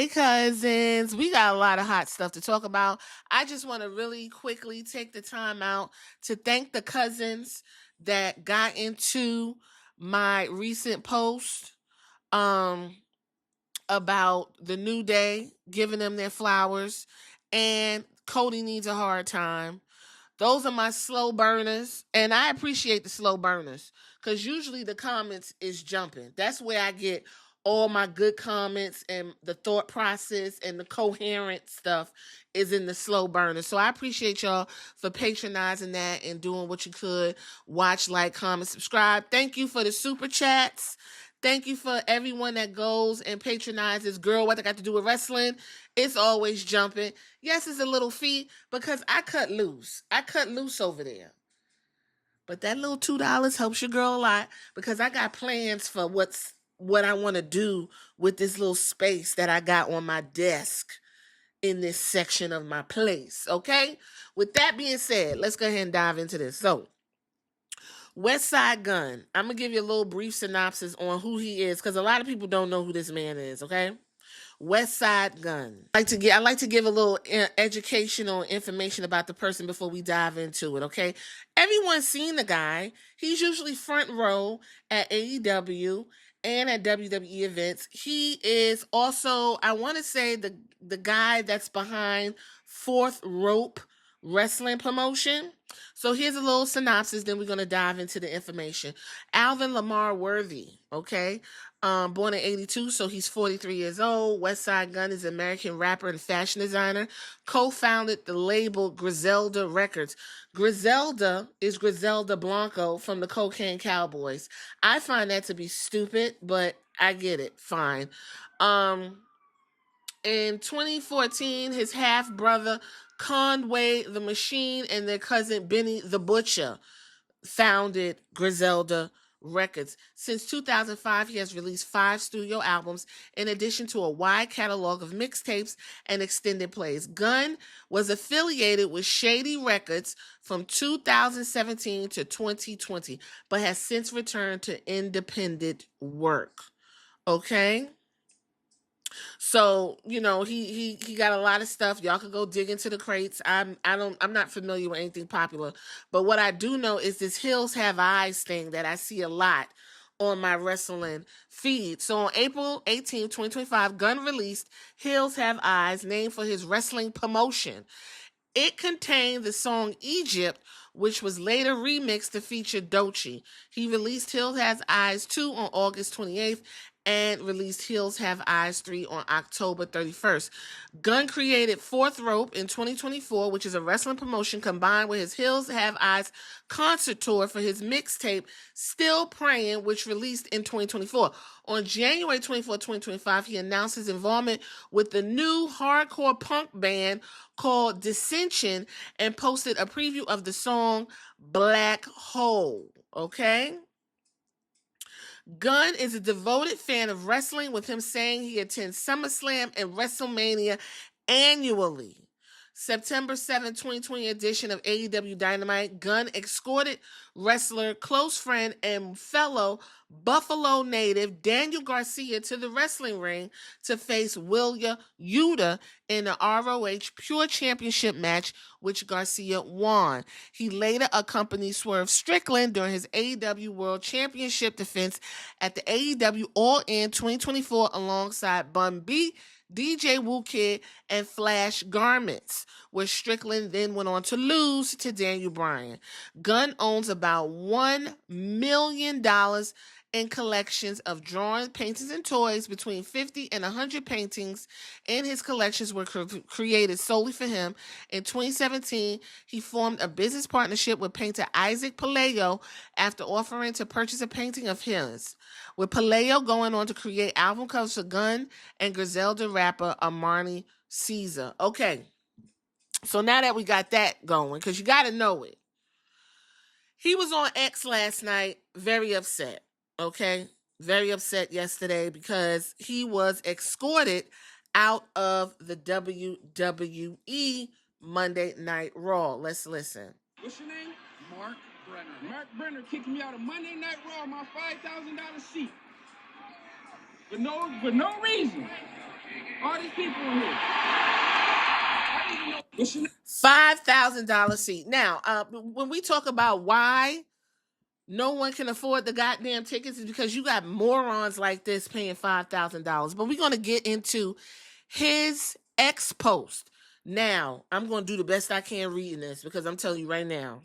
Hey, cousins. We got a lot of hot stuff to talk about. I just want to really quickly take the time out to thank the cousins that got into my recent post um, about the new day, giving them their flowers, and Cody needs a hard time. Those are my slow burners, and I appreciate the slow burners because usually the comments is jumping. That's where I get all my good comments and the thought process and the coherent stuff is in the slow burner. So I appreciate y'all for patronizing that and doing what you could. Watch, like, comment, subscribe. Thank you for the super chats. Thank you for everyone that goes and patronizes Girl What I Got to Do with Wrestling. It's always jumping. Yes, it's a little fee because I cut loose. I cut loose over there. But that little $2 helps your girl a lot because I got plans for what I want to do with this little space that I got on my desk in this section of my place. Okay? With that being said, let's go ahead and dive into this. So, WestSide Gunn. I'm gonna give you a little brief synopsis on who he is because a lot of people don't know who this man is. Okay, WestSide Gunn. I like to give a little educational information about the person before we dive into it. Okay, everyone's seen the guy. He's usually front row at AEW and at WWE events. He is also, I want to say, the guy that's behind Fourth Rope Wrestling Promotion. So here's a little synopsis, then we're going to dive into the information. Alvin Lamar Worthy, okay? Born in 82, so he's 43 years old. WestSide Gunn is an American rapper and fashion designer. Co-founded the label Griselda Records. Griselda is Griselda Blanco from the Cocaine Cowboys. I find that to be stupid, but I get it. Fine. In 2014, his half-brother Conway the Machine and their cousin Benny the Butcher founded Griselda Records. Since 2005, he has released 5 studio albums in addition to a wide catalog of mixtapes and extended plays. Gunn was affiliated with Shady Records from 2017 to 2020, but has since returned to independent work. Okay? So, he got a lot of stuff. Y'all could go dig into the crates. I'm not familiar with anything popular, but what I do know is this Hills Have Eyes thing that I see a lot on my wrestling feed. So on April 18, 2025, Gunn released Hills Have Eyes, named for his wrestling promotion. It contained the song Egypt, which was later remixed to feature Doechii. He released Hills Have Eyes 2 on August 28th and released Hills Have Eyes 3 on October 31st. Gunn created Fourth Rope in 2024, which is a wrestling promotion combined with his Hills Have Eyes concert tour for his mixtape Still Praying, which released in 2024. On January 24, 2025, he announced his involvement with the new hardcore punk band called Dissension and posted a preview of the song Black Hole. Okay? Gunn is a devoted fan of wrestling, with him saying he attends SummerSlam and WrestleMania annually. September 7, 2020 edition of AEW Dynamite, Gunn escorted wrestler, close friend, and fellow Buffalo native Daniel Garcia to the wrestling ring to face Wheeler Yuta in the ROH Pure Championship match, which Garcia won. He later accompanied Swerve Strickland during his AEW World Championship defense at the AEW All In 2024 alongside Bun B, DJ Woo Kid, and Flash Garments, where Strickland then went on to lose to Daniel Bryan. Gunn owns about $1 million in collections of drawings, paintings, and toys. Between 50 and 100 paintings in his collections were created solely for him. In 2017, he formed a business partnership with painter Isaac Palayo after offering to purchase a painting of his, with Palayo going on to create album covers for Gunn and Griselda rapper Armani Caesar. Okay, so now that we got that going, because you got to know it, he was on X last night, very upset. Okay, very upset yesterday because he was escorted out of the WWE Monday Night Raw. Let's listen. What's your name? Mark Brenner. Mark Brenner kicked me out of Monday Night Raw, my $5,000 seat. For no reason. All these people in here. $5,000 seat. Now, when we talk about why no one can afford the goddamn tickets, is because you got morons like this paying $5,000. But we're going to get into his ex post. Now, I'm going to do the best I can reading this, because I'm telling you right now,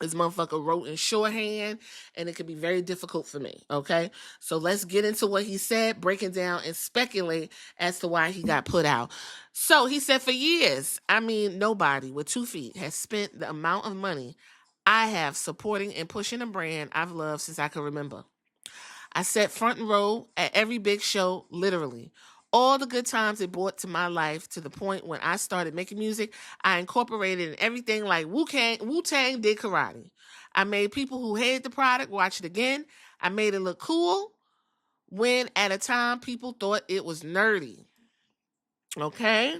this motherfucker wrote in shorthand, and it can be very difficult for me, okay? So let's get into what he said, breaking down and speculate as to why he got put out. So he said, for years, nobody with 2 feet has spent the amount of money I have supporting and pushing a brand I've loved since I can remember. I sat front row at every big show, literally. All the good times it brought to my life, to the point when I started making music, I incorporated in everything like Wu-Tang did karate. I made people who hated the product watch it again. I made it look cool when at a time people thought it was nerdy. Okay?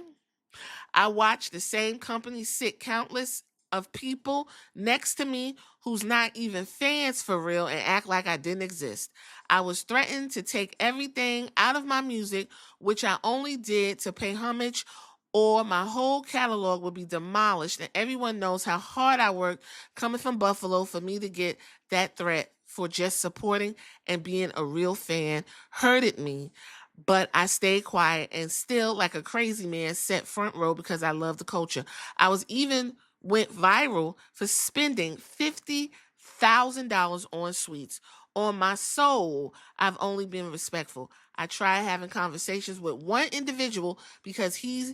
I watched the same company sit countless of people next to me who's not even fans for real and act like I didn't exist. I was threatened to take everything out of my music, which I only did to pay homage, or my whole catalog would be demolished, and everyone knows how hard I worked coming from Buffalo for me to get that threat for just supporting and being a real fan hurted me. But I stayed quiet and still, like a crazy man, sat front row because I love the culture. I was even went viral for spending $50,000 on sweets. On my soul, I've only been respectful. I try having conversations with one individual because he's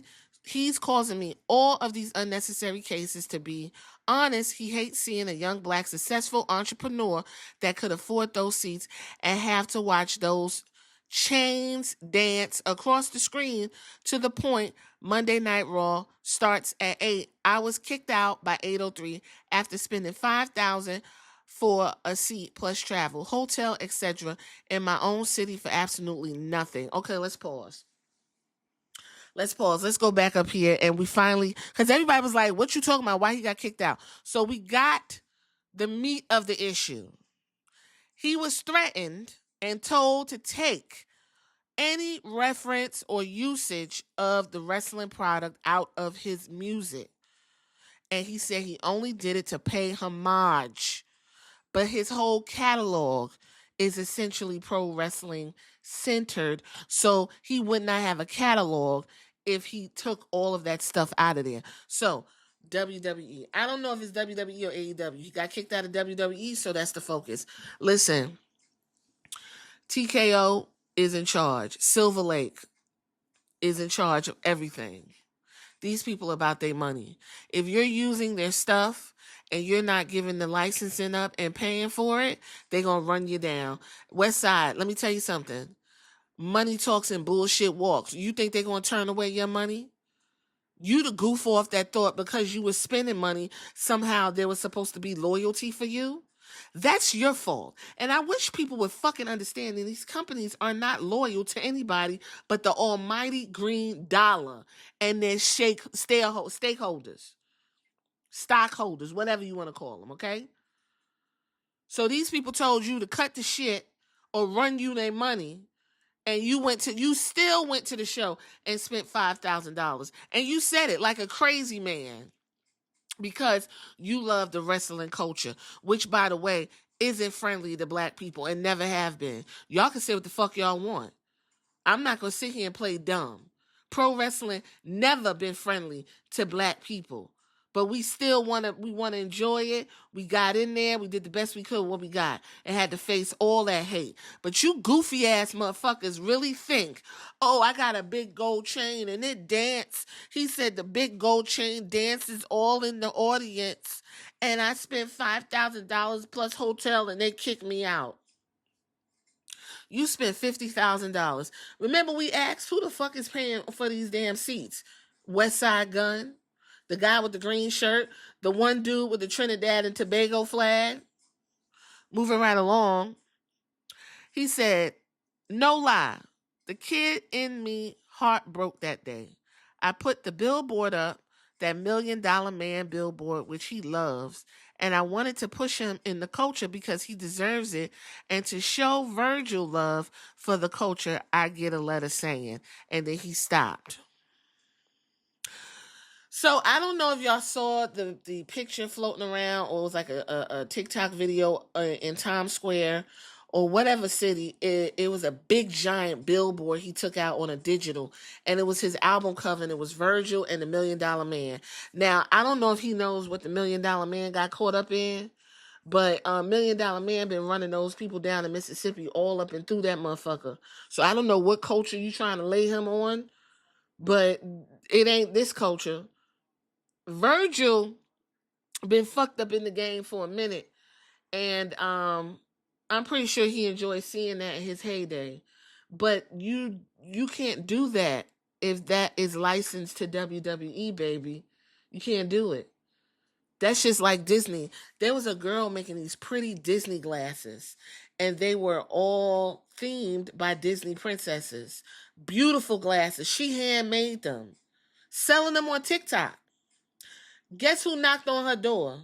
causing me all of these unnecessary cases. To be honest, he hates seeing a young black successful entrepreneur that could afford those seats and have to watch those chains dance across the screen, to the point Monday Night Raw starts at 8. I was kicked out by 8:03 after spending $5,000 for a seat plus travel, hotel, etc. in my own city for absolutely nothing. Okay, let's pause. Let's pause. Let's go back up here, and we finally, because everybody was like, what you talking about? Why he got kicked out? So we got the meat of the issue. He was threatened and told to take any reference or usage of the wrestling product out of his music. And he said he only did it to pay homage. But his whole catalog is essentially pro wrestling centered. So he would not have a catalog if he took all of that stuff out of there. So WWE. I don't know if it's WWE or AEW. He got kicked out of WWE, so that's the focus. Listen, TKO is in charge. Silver Lake is in charge of everything. These people about their money. If you're using their stuff and you're not giving the licensing up and paying for it, they're going to run you down. WestSide, let me tell you something. Money talks and bullshit walks. You think they're going to turn away your money? You to goof off that thought because you were spending money, somehow there was supposed to be loyalty for you? That's your fault. And I wish people would fucking understand that these companies are not loyal to anybody but the almighty green dollar and their stakeholders, stockholders, whatever you want to call them, okay? So these people told you to cut the shit or run you their money, and you still went to the show and spent $5,000. And you said it like a crazy man, because you love the wrestling culture, which, by the way, isn't friendly to black people and never have been. Y'all can say what the fuck y'all want. I'm not going to sit here and play dumb. Pro wrestling never been friendly to black people. But we still want to enjoy it. We got in there. We did the best we could with what we got and had to face all that hate. But you goofy ass motherfuckers really think, oh, I got a big gold chain and it dance. He said the big gold chain dances all in the audience, and I spent $5,000 plus hotel and they kicked me out. You spent $50,000. Remember, we asked who the fuck is paying for these damn seats? WestSide Gunn, the guy with the green shirt, the one dude with the Trinidad and Tobago flag. Moving right along, he said, no lie, the kid in me heart broke that day. I put the billboard up that $1 Million Man billboard, which he loves. And I wanted to push him in the culture because he deserves it. And to show Virgil love for the culture, I get a letter saying. And then he stopped. So I don't know if y'all saw the picture floating around, or it was like a TikTok video in Times Square or whatever city. It was a big giant billboard he took out on a digital, and it was his album cover, and it was Virgil and the $1 Million Man. Now I don't know if he knows what the $1 Million Man got caught up in, but $1 Million Man been running those people down in Mississippi all up and through that motherfucker. So I don't know what culture you trying to lay him on, but it ain't this culture. Virgil been fucked up in the game for a minute, and I'm pretty sure he enjoyed seeing that in his heyday. But you can't do that if that is licensed to WWE, baby. You can't do it. That's just like Disney. There was a girl making these pretty Disney glasses, and they were all themed by Disney princesses. Beautiful glasses. She handmade them, selling them on TikTok. Guess who knocked on her door?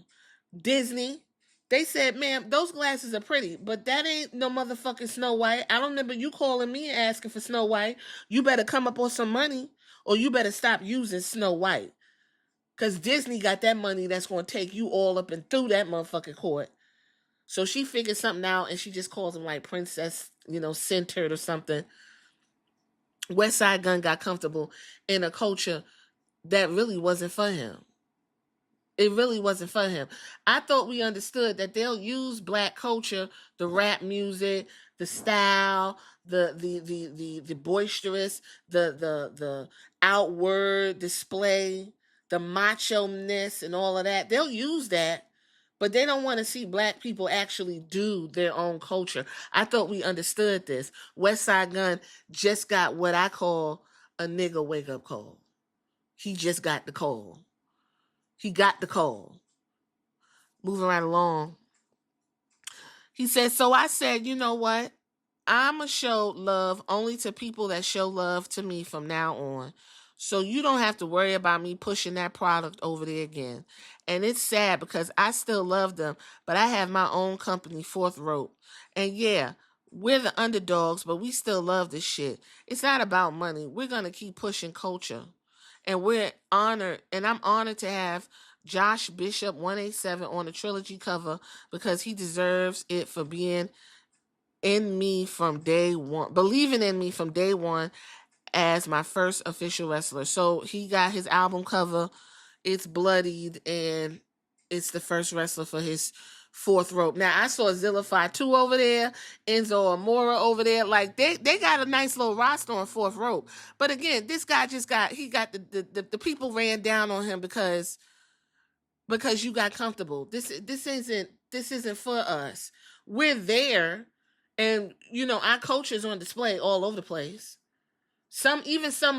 Disney. They said, ma'am, those glasses are pretty, but that ain't no motherfucking Snow White. I don't remember you calling me and asking for Snow White. You better come up on some money, or you better stop using Snow White. Because Disney got that money that's going to take you all up and through that motherfucking court. So she figured something out, and she just calls him like Princess, centered or something. WestSide Gunn got comfortable in a culture that really wasn't for him. It really wasn't for him. I thought we understood that they'll use black culture, the rap music, the style, the boisterous, the outward display, the macho-ness and all of that. They'll use that, but they don't want to see black people actually do their own culture. I thought we understood this. WestSide Gunn just got what I call a nigga wake-up call. He just got the call. He got the call. Moving right along. He said, so I said, you know what? I'm going to show love only to people that show love to me from now on. So you don't have to worry about me pushing that product over there again. And it's sad because I still love them, but I have my own company, Fourth Rope. And yeah, we're the underdogs, but we still love this shit. It's not about money. We're going to keep pushing culture. And we're honored, and I'm honored to have Josh Bishop 187 on the trilogy cover because he deserves it for being in me from day one, believing in me from day one as my first official wrestler. So he got his album cover. It's bloodied, and it's the first wrestler for his Fourth Rope. Now, I saw Zillify 2 over there, Enzo Amore over there. Like, they got a nice little roster on Fourth Rope. But again, this guy the people ran down on him because you got comfortable. This isn't for us. We're there, and our culture's on display all over the place. Some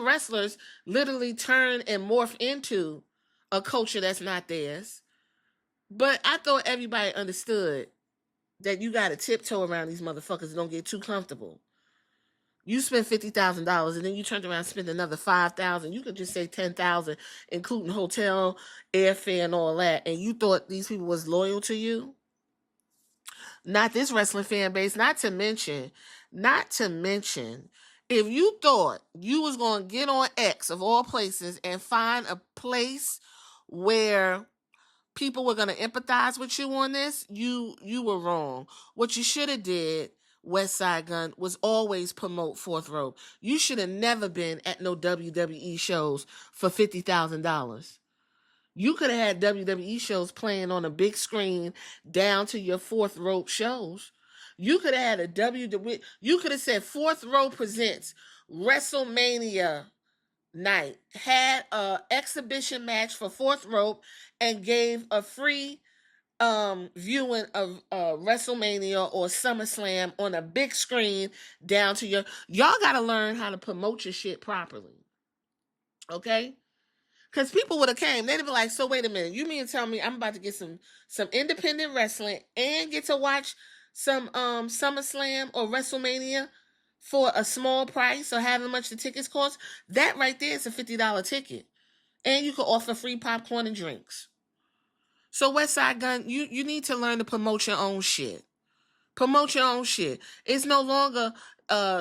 wrestlers literally turn and morph into a culture that's not theirs. But I thought everybody understood that you got to tiptoe around these motherfuckers and don't get too comfortable. You spend $50,000 and then you turn around and spend another $5,000. You could just say $10,000, including hotel, airfare, and all that. And you thought these people was loyal to you? Not this wrestling fan base. Not to mention, if you thought you was going to get on X of all places and find a place where people were going to empathize with you on this, you were wrong. What you should have did, WestSide Gunn, was always promote Fourth Rope. You should have never been at no WWE shows for $50,000. You could have had WWE shows playing on a big screen down to your Fourth Rope shows. You could have had you could have said Fourth Row presents WrestleMania night, had a exhibition match for Fourth Rope, and gave a free viewing of WrestleMania or SummerSlam on a big screen down to y'all gotta learn how to promote your shit properly. Okay? Because people would have came, they'd be like, so wait a minute, you mean to tell me I'm about to get some independent wrestling and get to watch some SummerSlam or WrestleMania for a small price, or however much the tickets cost? That right there is a $50 ticket. And you can offer free popcorn and drinks. So WestSide Gunn, you need to learn to promote your own shit. Promote your own shit. It's no longer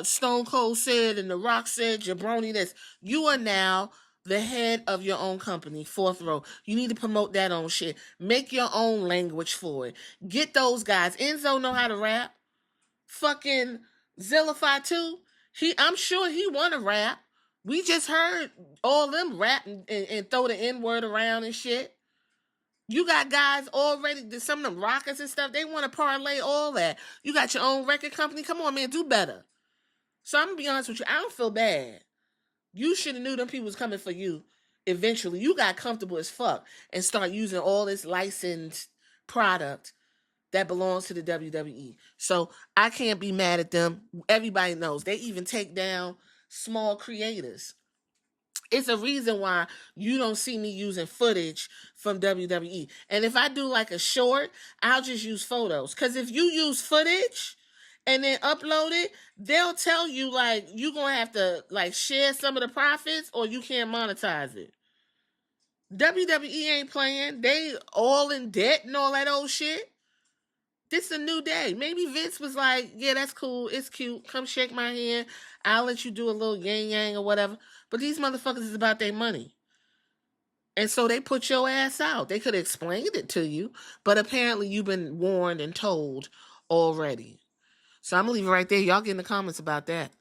Stone Cold said and The Rock said, Jabroni this. You are now the head of your own company, fourth row. You need to promote that own shit. Make your own language for it. Get those guys. Enzo know how to rap. Fucking Zillify too. I'm sure he wanna rap. We just heard all them rap and throw the N-word around and shit. You got guys already, some of them rockers and stuff, they want to parlay all that. You got your own record company. Come on, man, do better. So I'm going to be honest with you. I don't feel bad. You should have knew them people was coming for you eventually. You got comfortable as fuck and start using all this licensed product that belongs to the WWE. So I can't be mad at them. Everybody knows. They even take down small creators. It's a reason why you don't see me using footage from WWE. And if I do like a short, I'll just use photos. Because if you use footage and then upload it, they'll tell you like you're going to have to like share some of the profits or you can't monetize it. WWE ain't playing. They all in debt and all that old shit. This is a new day. Maybe Vince was like, yeah, that's cool. It's cute. Come shake my hand. I'll let you do a little yang yang or whatever. But these motherfuckers is about their money. And so they put your ass out. They could have explained it to you, but apparently you've been warned and told already. So I'm going to leave it right there. Y'all get in the comments about that.